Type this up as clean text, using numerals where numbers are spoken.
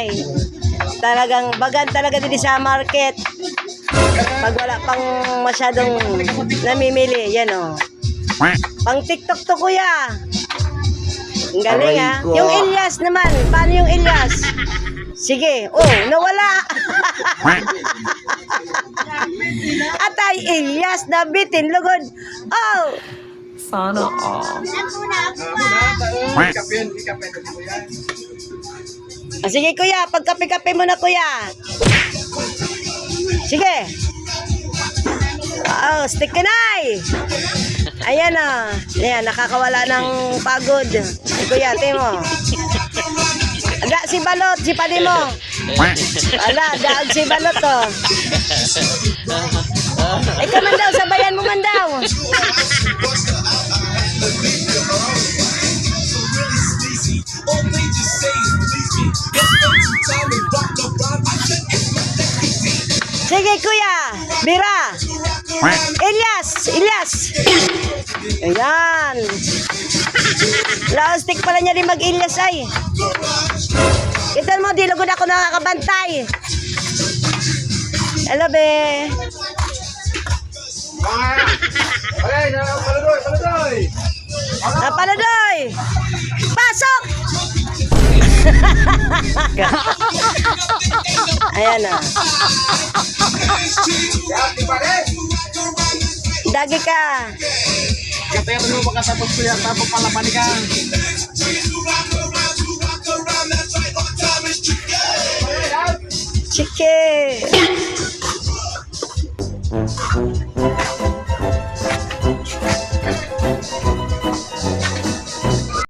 ay. Talagang bagan talaga din sa market. Pag wala pang masyadong namimili, yan o. Pang TikTok to kuya. Ang galing ha. Yung Elias naman, paano yung Elias? Sige, nawala. Atay Elias, nabitin, lugod. Sana all. Sige kuya, pagkape-kape mo na kuya. Sige. Stick ka na Ayan Ayan, nakakawala ng pagod. Kuya, timo. Ada si balot, si pali mo. Ala, daag si balot Ikaw man daw, sabayan mo man daw. Sige kuya, Bira. Elias. Ayan. Plastic pala niya rin mag-Elias ay. Kita mo, di lugod ako nakakabantay. Hello, be. Paladoy. Pasok! Ayan Dagi ka. Katero mo makatapos ko yan, tapos palaman ka.